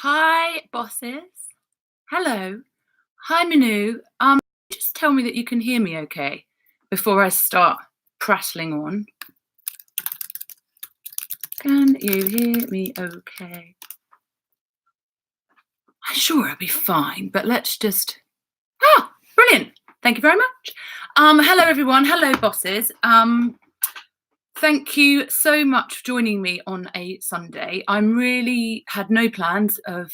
Hi, bosses. Hello. Hi, Manu. Just tell me that you can hear me okay before I start prattling on. Can you hear me okay? I'm sure I'll be fine, but let's just... brilliant. Thank you very much. Hello, everyone. Hello, bosses. Thank you so much for joining me on a Sunday. I really had no plans of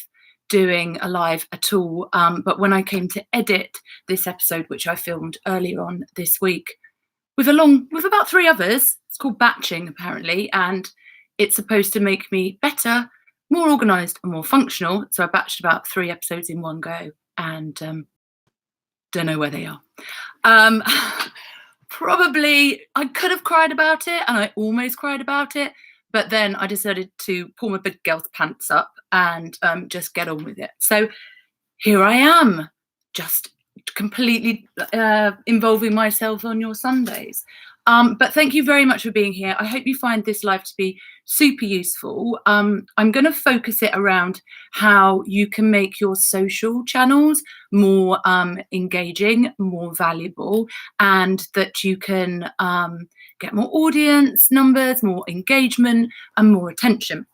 doing a live at all, but when I came to edit this episode, which I filmed earlier on this week, with about 3 others, it's called batching apparently, and it's supposed to make me better, more organised and more functional. So I batched about 3 episodes in one go, and don't know where they are. Probably I could have cried about it, and I almost cried about it, but then I decided to pull my big girl's pants up and just get on with it. So here I am, just completely involving myself on your Sundays. But thank you very much for being here. I hope you find this live to be super useful. I'm going to focus it around how you can make your social channels more engaging, more valuable, and that you can get more audience numbers, more engagement, and more attention.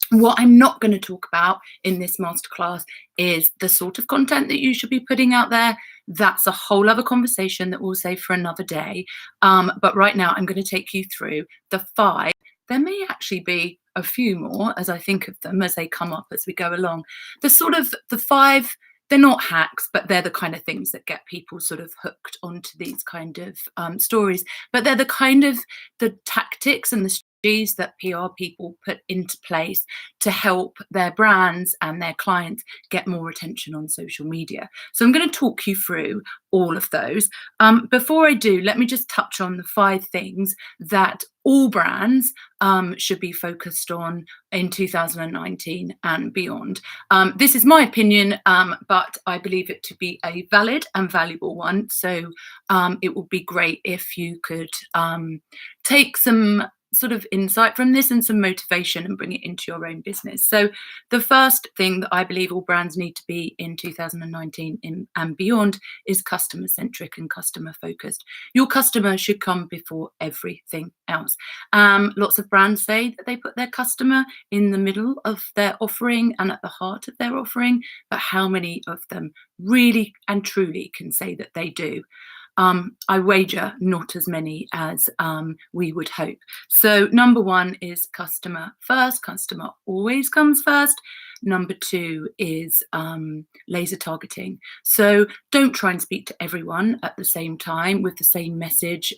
What I'm not going to talk about in this masterclass is the sort of content that you should be putting out there. That's a whole other conversation that we'll save for another day. But right now I'm going to take you through the 5. There may actually be a few more as I think of them as they come up as we go along. The 5, they're not hacks, but they're the kind of things that get people sort of hooked onto these kind of stories. But they're the kind of the tactics and the strategies that PR people put into place to help their brands and their clients get more attention on social media. So I'm going to talk you through all of those. Before I do, let me just touch on the 5 things that all brands should be focused on in 2019 and beyond. This is my opinion, but I believe it to be a valid and valuable one. So it would be great if you could take some sort of insight from this and some motivation and bring it into your own business. So the first thing that I believe all brands need to be in 2019 and beyond is customer-centric and customer-focused. Your customer should come before everything else. Lots of brands say that they put their customer in the middle of their offering and at the heart of their offering, but how many of them really and truly can say that they do? I wager not as many as we would hope. So number 1 is customer first. Customer always comes first. Number 2 is laser targeting. So don't try and speak to everyone at the same time with the same message,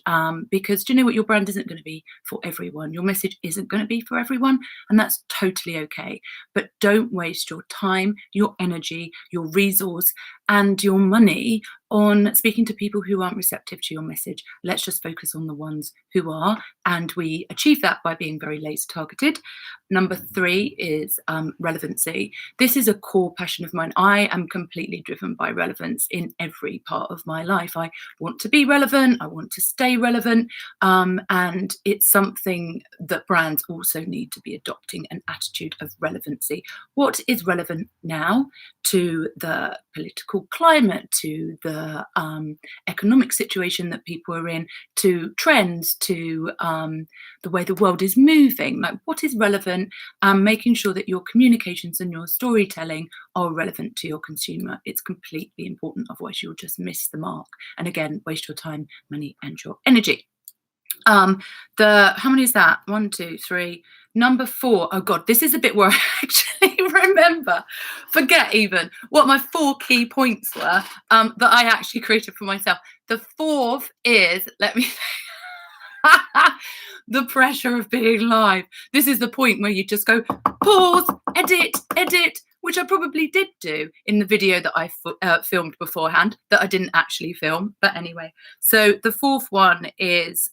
because do you know what? Your brand isn't going to be for everyone. Your message isn't going to be for everyone, and that's totally okay. But don't waste your time, your energy, your resource, and your money on speaking to people who aren't receptive to your message. Let's just focus on the ones who are, and we achieve that by being very laser targeted. Number 3 is relevancy. This is a core passion of mine. I am completely driven by relevance in every part of my life. I want to be relevant. I want to stay relevant. And it's something that brands also need to be adopting, an attitude of relevancy. What is relevant now to the political climate, to the economic situation that people are in, to trends, to the way the world is moving? Like, what is relevant? Making sure that your communications and your storytelling are relevant to your consumer. It's completely important, otherwise you'll just miss the mark, and again waste your time, money and your energy. How many is that? 1, 2, 3. Number 4. Oh God, this is a bit where I actually forget even what my 4 key points were that I actually created for myself. The 4th is, let me the pressure of being live. This is the point where you just go pause, edit, which I probably did do in the video that I filmed beforehand that I didn't actually film. But anyway, so the 4th one is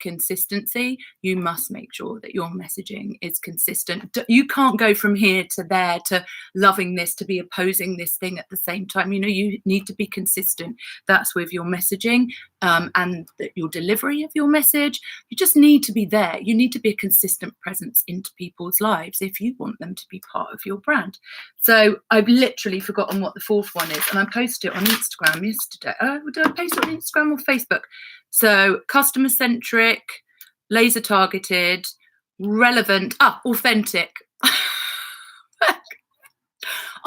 consistency. You must make sure that your messaging is consistent. You can't go from here to there to loving this to be opposing this thing at the same time. You know, you need to be consistent. That's with your messaging and your delivery of your message. You just need to be there. You need to be a consistent presence into people's lives if you want them to be part of your brand. So I've literally forgotten what the fourth one is, and I posted it on Instagram yesterday. Did I post it on Instagram or Facebook? So customer-centric, laser-targeted, relevant, authentic.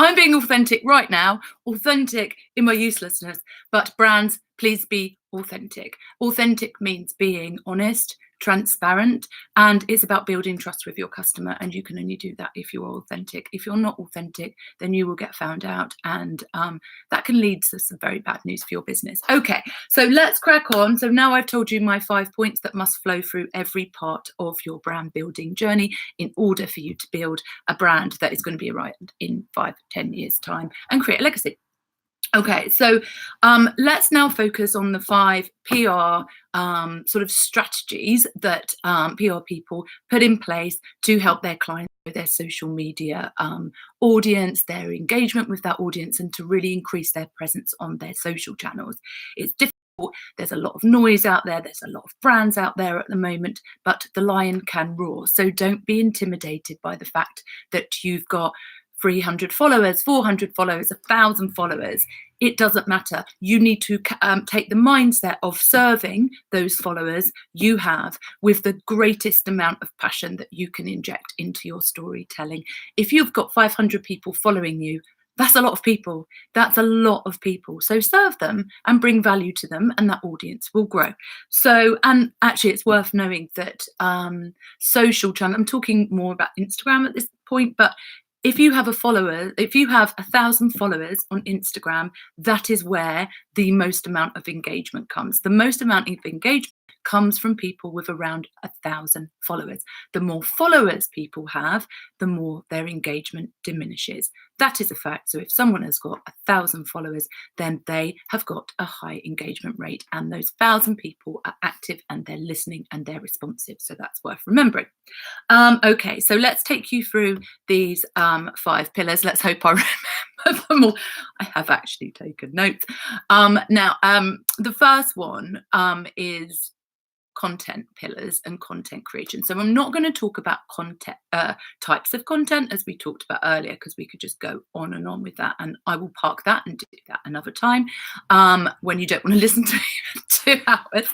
I'm being authentic right now, authentic in my uselessness, but brands, please be authentic. Authentic means being honest, transparent, and it's about building trust with your customer. And you can only do that if you're authentic. If you're not authentic, then you will get found out, and that can lead to some very bad news for your business. Okay, so let's crack on. So now I've told you my 5 points that must flow through every part of your brand building journey in order for you to build a brand that is going to be around in 5-10 years time and create a legacy. Okay, so let's now focus on the 5 PR sort of strategies that PR people put in place to help their clients with their social media audience, their engagement with that audience, and to really increase their presence on their social channels. It's difficult. There's a lot of noise out there. There's a lot of brands out there at the moment, but the lion can roar. So don't be intimidated by the fact that you've got 300 followers, 400 followers, 1,000 followers. It doesn't matter. You need to take the mindset of serving those followers you have with the greatest amount of passion that you can inject into your storytelling. If you've got 500 people following you, that's a lot of people. That's a lot of people. So serve them and bring value to them, and that audience will grow. So, and actually it's worth knowing that social channel, I'm talking more about Instagram at this point, but if you have 1,000 followers on Instagram, that is where the most amount of engagement comes. The most amount of engagement comes from people with around 1,000 followers. The more followers people have, the more their engagement diminishes. That is a fact. So if someone has got 1,000 followers, then they have got a high engagement rate, and those 1,000 people are active and they're listening and they're responsive. So that's worth remembering. Okay, so let's take you through these 5 pillars. Let's hope I remember them all. I have actually taken notes. Now, the first one is content pillars and content creation. So I'm not going to talk about content types of content as we talked about earlier, because we could just go on and on with that, and I will park that and do that another time when you don't want to listen to me for 2 hours.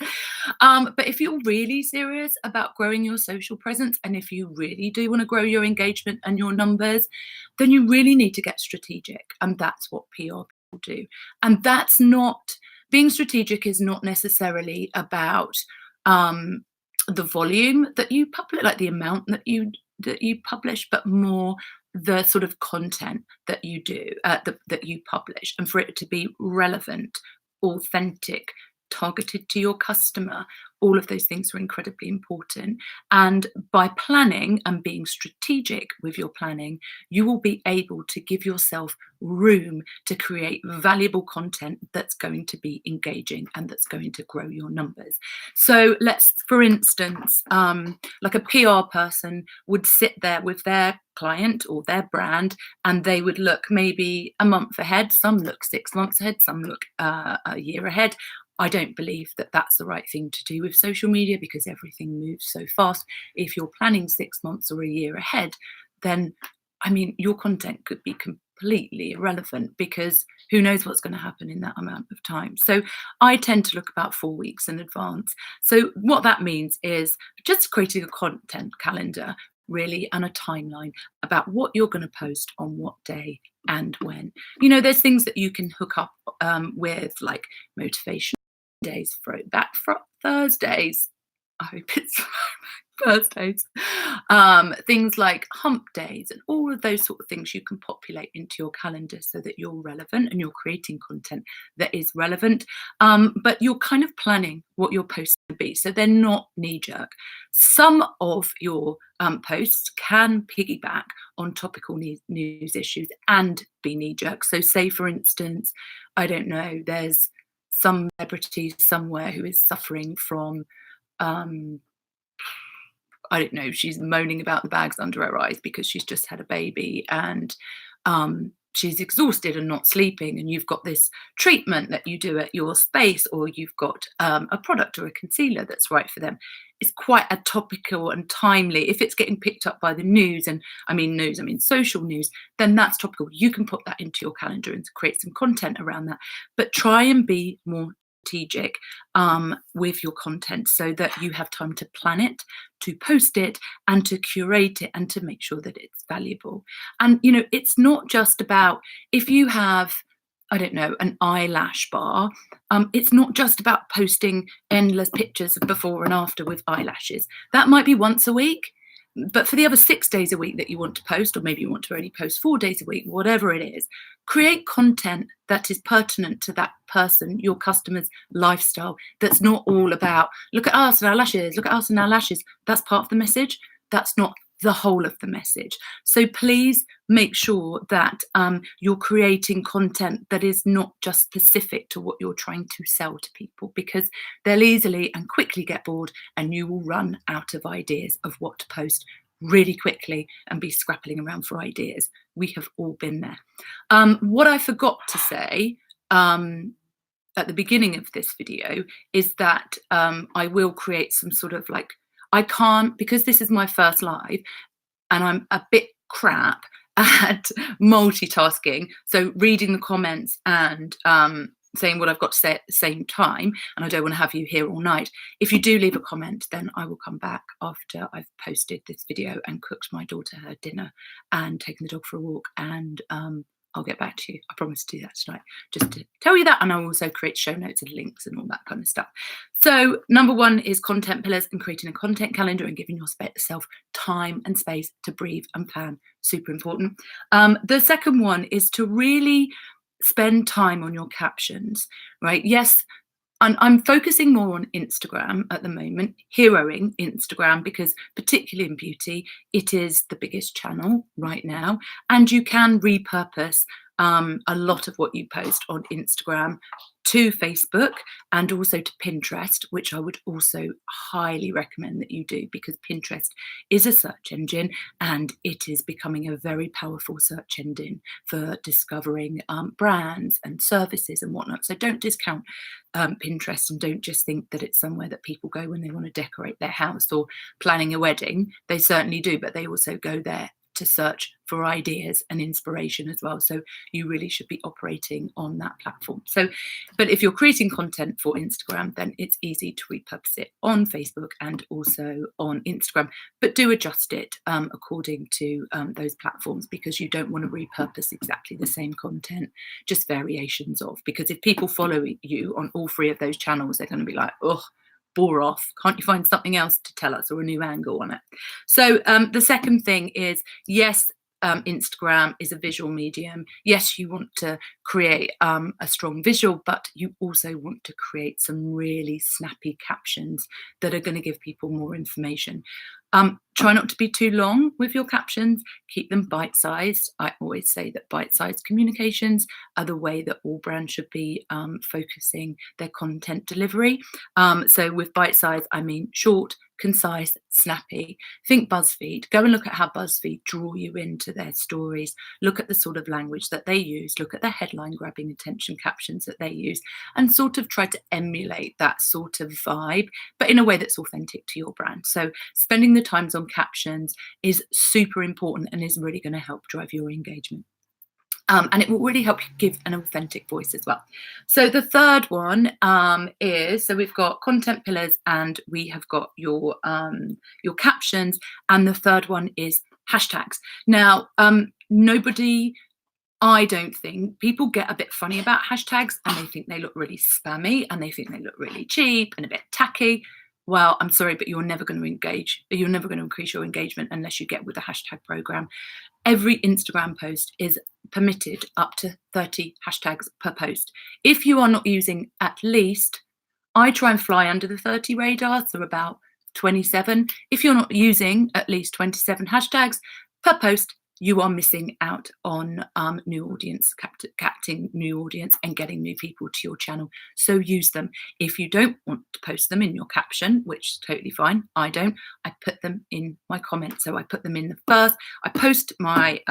But if you're really serious about growing your social presence, and if you really do want to grow your engagement and your numbers, then you really need to get strategic, and that's what PR people do. And that's not, being strategic is not necessarily about the volume that you publish, like the amount that you publish, but more the sort of content that you do, that you publish, and for it to be relevant, authentic, targeted to your customer. All of those things are incredibly important. And by planning and being strategic with your planning, you will be able to give yourself room to create valuable content that's going to be engaging and that's going to grow your numbers. So let's, for instance, like a PR person would sit there with their client or their brand, and they would look maybe a month ahead. Some look 6 months ahead, some look a year ahead. I don't believe that that's the right thing to do with social media, because everything moves so fast. If you're planning 6 months or a year ahead, then, I mean, your content could be completely irrelevant, because who knows what's going to happen in that amount of time. So I tend to look about 4 weeks in advance. So what that means is just creating a content calendar, really, and a timeline about what you're going to post on what day and when. You know, there's things that you can hook up with, like motivation days, throwback Thursdays. I hope it's Thursdays. Things like hump days and all of those sort of things you can populate into your calendar so that you're relevant and you're creating content that is relevant. But you're kind of planning what your posts will be, so they're not knee-jerk. Some of your posts can piggyback on topical news issues and be knee-jerk. So say, for instance, I don't know, there's some celebrity somewhere who is suffering from I don't know, she's moaning about the bags under her eyes because she's just had a baby, and she's exhausted and not sleeping, and you've got this treatment that you do at your space, or you've got a product or a concealer that's right for them, it's quite a topical and timely. If it's getting picked up by the news, and I mean social news, then that's topical. You can put that into your calendar and create some content around that. But try and be more strategic with your content so that you have time to plan it, to post it, and to curate it, and to make sure that it's valuable. And it's not just about, if you have, I don't know, an eyelash bar, it's not just about posting endless pictures of before and after with eyelashes. That might be once a week. But for the other 6 days a week that you want to post, or maybe you want to only post 4 days a week, whatever it is, create content that is pertinent to that person, your customer's lifestyle. That's not all about, look at us and our lashes, look at us and our lashes. That's part of the message. That's not the whole of the message. So please make sure that you're creating content that is not just specific to what you're trying to sell to people, because they'll easily and quickly get bored, and you will run out of ideas of what to post really quickly and be scrapping around for ideas. We have all been there. What I forgot to say at the beginning of this video is that I will create some sort of I can't, because this is my first live and I'm a bit crap at multitasking. So reading the comments and saying what I've got to say at the same time, and I don't want to have you here all night. If you do leave a comment, then I will come back after I've posted this video and cooked my daughter her dinner and taken the dog for a walk, and I'll get back to you. I promise to do that tonight, just to tell you that. And I'll also create show notes and links and all that kind of stuff. So number one is content pillars and creating a content calendar and giving yourself time and space to breathe and plan. Super important. The second one is to really spend time on your captions, right? Yes, I'm focusing more on Instagram at the moment, heroing Instagram, because particularly in beauty, it is the biggest channel right now. And you can repurpose a lot of what you post on Instagram to Facebook and also to Pinterest, which I would also highly recommend that you do, because Pinterest is a search engine and it is becoming a very powerful search engine for discovering brands and services and whatnot. So don't discount Pinterest, and don't just think that it's somewhere that people go when they want to decorate their house or planning a wedding. They certainly do, but they also go there to search for ideas and inspiration as well. So you really should be operating on that platform. So, but if you're creating content for Instagram, then it's easy to repurpose it on Facebook and also on Instagram, but do adjust it according to those platforms, because you don't want to repurpose exactly the same content, just variations of, because if people follow you on all three of those channels, they're going to be like, oh, bore off. Can't you find something else to tell us or a new angle on it? So the second thing is, yes, Instagram is a visual medium. Yes, you want to create a strong visual, but you also want to create some really snappy captions that are going to give people more information. Try not to be too long with your captions. Keep them bite-sized. I always say that bite-sized communications are the way that all brands should be focusing their content delivery. So with bite-sized, I mean short, concise, snappy. Think BuzzFeed. Go and look at how BuzzFeed draw you into their stories. Look at the sort of language that they use. Look at the headline-grabbing attention captions that they use, and sort of try to emulate that sort of vibe, but in a way that's authentic to your brand. So spending the times on captions is super important and is really going to help drive your engagement. And it will really help you give an authentic voice as well. So the third one is, so we've got content pillars and we have got your captions, and the third one is hashtags. Now, I don't think, people get a bit funny about hashtags and they think they look really spammy and they think they look really cheap and a bit tacky. Well, I'm sorry, but you're never going to engage. You're never going to increase your engagement unless you get with the hashtag program. Every Instagram post is permitted up to 30 hashtags per post. If you are not using at least, I try and fly under the 30 radar, so about 27. If you're not using at least 27 hashtags per post, you are missing out on new audience, capturing new audience and getting new people to your channel. So use them. If you don't want to post them in your caption, which is totally fine, I don't, I put them in my comments. So I put them in the first, I post my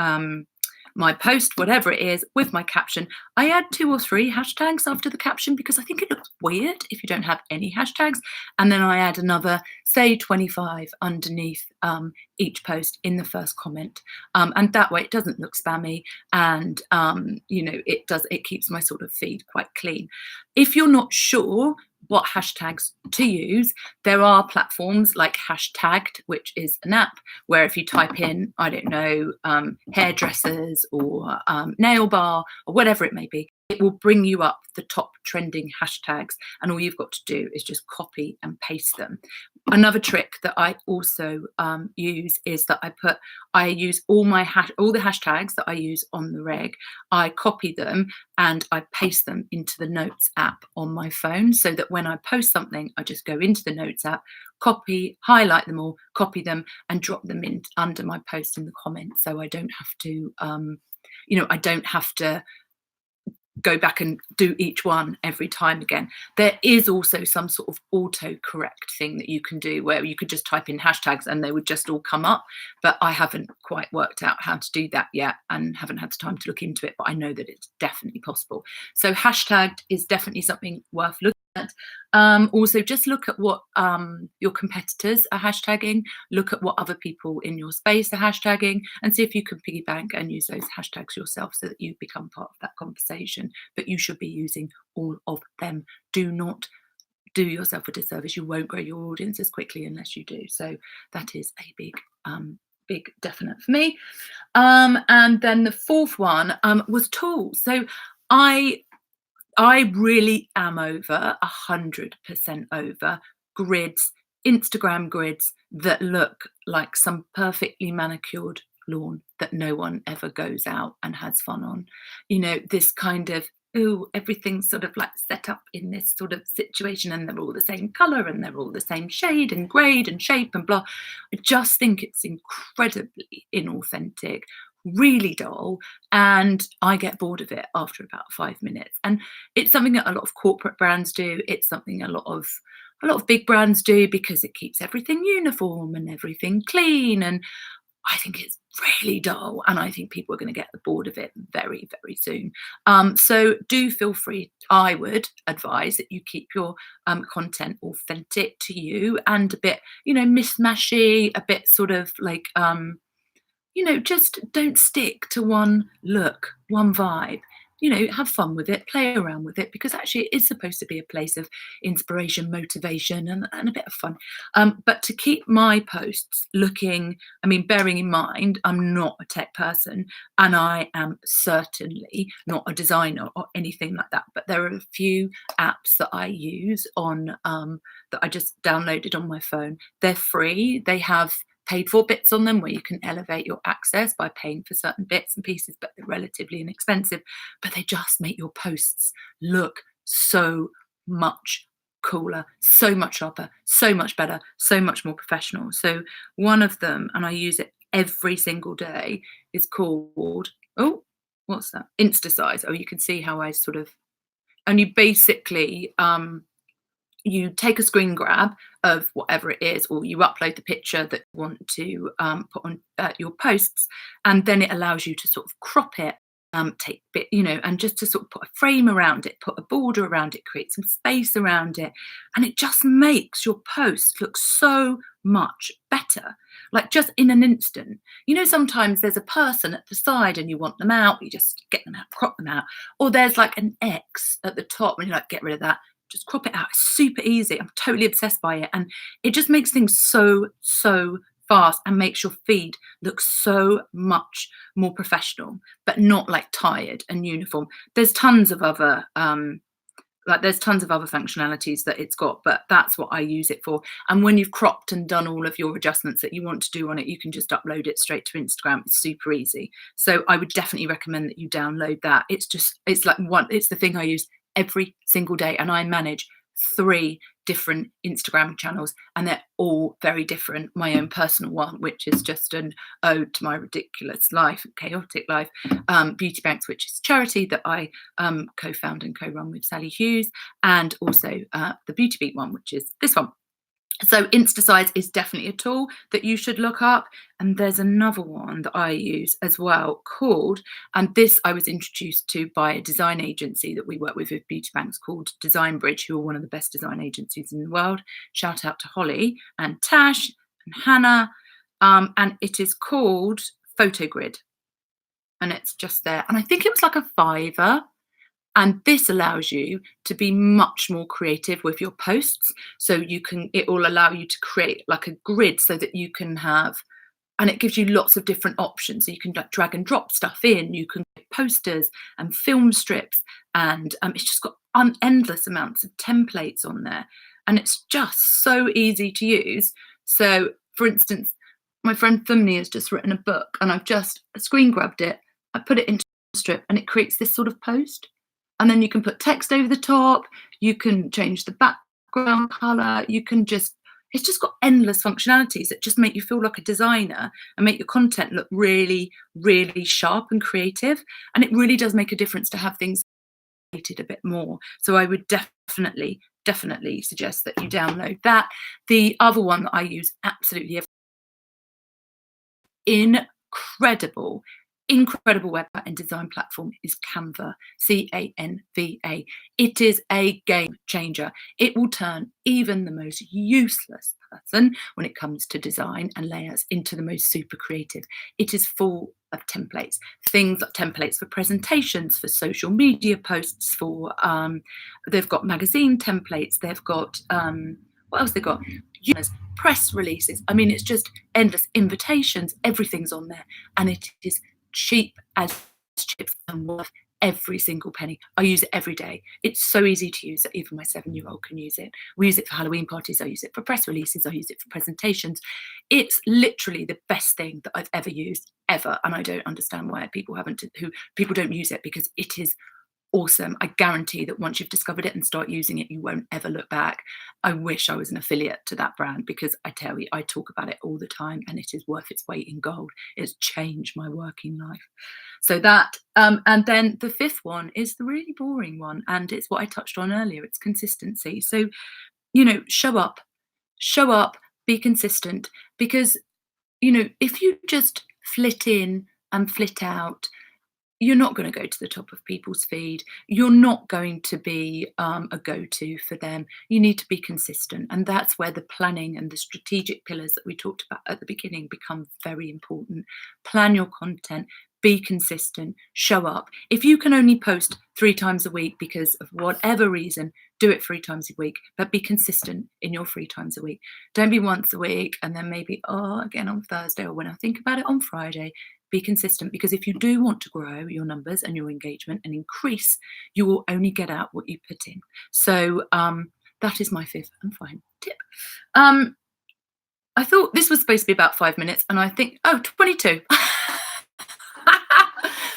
my post, whatever it is, with my caption. I add 2 or 3 hashtags after the caption because I think it looks weird if you don't have any hashtags. And then I add another, say 25 underneath each post in the first comment. And that way it doesn't look spammy, and it keeps my sort of feed quite clean. If you're not sure what hashtags to use, there are platforms like Hashtagged, which is an app where if you type in, I don't know, hairdressers or nail bar or whatever it may be, it will bring you up the top trending hashtags, and all you've got to do is just copy and paste them. Another trick that I also use is that I use all the hashtags that I use on the reg. I copy them and I paste them into the Notes app on my phone, so that when I post something, I just go into the Notes app, copy, highlight them all, copy them, and drop them in under my post in the comments. So I don't have to, I don't have to go back and do each one every time again. There is also some sort of autocorrect thing that you can do where you could just type in hashtags and they would just all come up, but I haven't quite worked out how to do that yet and haven't had the time to look into it, but I know that it's definitely possible. So hashtagged is definitely something worth looking at. Also, just look at what your competitors are hashtagging, look at what other people in your space are hashtagging, and see if you can piggy bank and use those hashtags yourself so that you become part of that conversation. But you should be using all of them. Do not do yourself a disservice. You won't grow your audience as quickly unless you do. So that is a big definite for me. And then the fourth one was tools. So I really am over 100% over grids, Instagram grids that look like some perfectly manicured lawn that no one ever goes out and has fun on. This kind of, everything's sort of like set up in this sort of situation and they're all the same color and they're all the same shade and grade and shape and blah. I just think it's incredibly inauthentic, really dull, and I get bored of it after about 5 minutes. And it's something that a lot of corporate brands do. It's something a lot of big brands do because it keeps everything uniform and everything clean. And I think it's really dull, and I think people are going to get bored of it very, very soon. So do feel free. I would advise that you keep your content authentic to you and a bit, mishmashy, a bit sort of like, just don't stick to one look, one vibe. Have fun with it, play around with it, because actually it is supposed to be a place of inspiration, motivation, and a bit of fun. But to keep my posts looking, bearing in mind, I'm not a tech person and I am certainly not a designer or anything like that. But there are a few apps that I use on that I just downloaded on my phone. They're free. They have paid for bits on them where you can elevate your access by paying for certain bits and pieces, but they're relatively inexpensive. But they just make your posts look so much cooler, so much sharper, so much better, so much more professional. So one of them, and I use it every single day, is called, what's that? Instasize. You can see how I sort of, and you basically, you take a screen grab of whatever it is, or you upload the picture that you want to put on your posts, and then it allows you to sort of crop it, take bit, and just to sort of put a frame around it, put a border around it, create some space around it, and it just makes your post look so much better, like just in an instant. Sometimes there's a person at the side and you want them out, you just get them out, crop them out, or there's like an X at the top and you're like, get rid of that. Just crop it out. It's super easy. I'm totally obsessed by it. And it just makes things so fast and makes your feed look so much more professional, but not like tired and uniform. There's tons of other functionalities that it's got, but that's what I use it for. And when you've cropped and done all of your adjustments that you want to do on it, you can just upload it straight to Instagram. It's super easy. So I would definitely recommend that you download that. It's the thing I use every single day, and I manage 3 different Instagram channels, and they're all very different. My own personal one, which is just an ode to my ridiculous life, chaotic life, Beauty Banks, which is a charity that I co-found and co-run with Sally Hughes, and also the Beauty Beat one, which is this one. So InstaSize is definitely a tool that you should look up. And there's another one that I use as well called, and this I was introduced to by a design agency that we work with beauty banks called Design Bridge, who are one of the best design agencies in the world. Shout out to Holly and Tash and Hannah. And it is called Photogrid. And it's just there. And I think it was like a fiver. And this allows you to be much more creative with your posts. So it will allow you to create like a grid so that you can have, and it gives you lots of different options. So you can drag and drop stuff in, you can get posters and film strips, and it's just got endless amounts of templates on there. And it's just so easy to use. So for instance, my friend Thumni has just written a book and I've just screen grabbed it, I put it into a strip and it creates this sort of post. And then you can put text over the top, you can change the background color, it's just got endless functionalities that just make you feel like a designer and make your content look really, really sharp and creative. And it really does make a difference to have things rated a bit more. So I would definitely suggest that you download that. The other one that I use absolutely incredible web and design platform is Canva, Canva. It is a game changer. It will turn even the most useless person when it comes to design and layouts into the most super creative. It is full of templates, things like templates for presentations, for social media posts, for they've got magazine templates, they've got what else they got? Press releases. I mean, it's just endless invitations. Everything's on there, and it is cheap as chips and worth every single penny. I use it every day. It's so easy to use that even my 7-year-old can use it. We use it for Halloween parties. I use it for press releases. I use it for presentations. It's literally the best thing that I've ever used, ever. And I don't understand why people don't use it, because it is awesome. I guarantee that once you've discovered it and start using it, you won't ever look back. I wish I was an affiliate to that brand, because I tell you, I talk about it all the time and it is worth its weight in gold. It's changed my working life. So that, and then the fifth one is the really boring one, and it's what I touched on earlier. It's consistency. So, show up, be consistent, because, if you just flit in and flit out, you're not going to go to the top of people's feed. You're not going to be a go-to for them. You need to be consistent. And that's where the planning and the strategic pillars that we talked about at the beginning become very important. Plan your content, be consistent, show up. If you can only post 3 times a week because of whatever reason, do it 3 times a week, but be consistent in your 3 times a week. Don't be once a week and then maybe, again on Thursday, or when I think about it on Friday. Be consistent, because if you do want to grow your numbers and your engagement and increase, you will only get out what you put in. So that is my fifth and final tip. I thought this was supposed to be about 5 minutes, and I think, 22.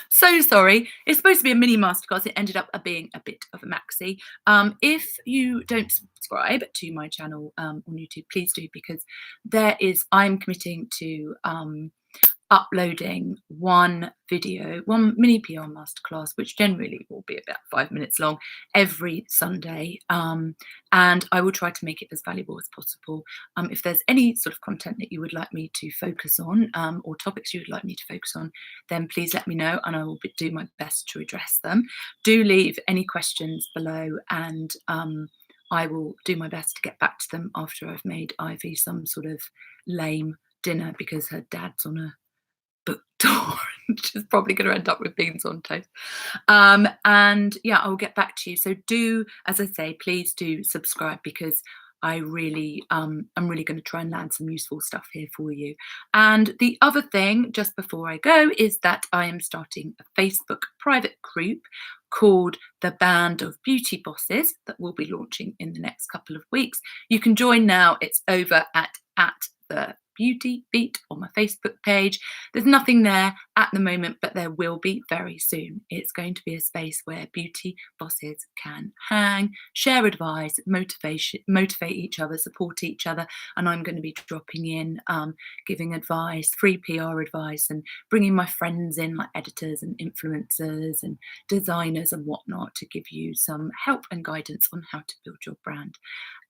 So sorry. It's supposed to be a mini masterclass. It ended up being a bit of a maxi. If you don't subscribe to my channel on YouTube, please do, because I'm committing to uploading one mini PR masterclass, which generally will be about 5 minutes long, every Sunday. And I will try to make it as valuable as possible. If there's any sort of content that you would like me to focus on, or topics you would like me to focus on, then please let me know and I will do my best to address them. Do leave any questions below, and I will do my best to get back to them after I've made Ivy some sort of lame dinner, because her dad's on a book tour, which is probably going to end up with beans on toast. And yeah, I'll get back to you. So do, as I say, please do subscribe, because I'm really going to try and land some useful stuff here for you. And the other thing, just before I go, is that I am starting a Facebook private group called The Band of Beauty Bosses that will be launching in the next couple of weeks. You can join now. It's over at the Beauty Beat on my Facebook page. There's nothing there at the moment, but there will be very soon. It's going to be a space where beauty bosses can hang, share advice, motivate each other, support each other. And I'm going to be dropping in, giving advice, free PR advice, and bringing my friends in, like editors and influencers and designers and whatnot, to give you some help and guidance on how to build your brand.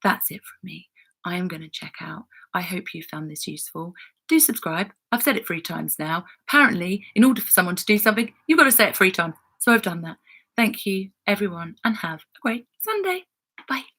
That's it from me. I am going to check out. I hope you found this useful. Do subscribe. I've said it 3 times now. Apparently, in order for someone to do something, you've got to say it 3 times. So I've done that. Thank you, everyone, and have a great Sunday. Bye.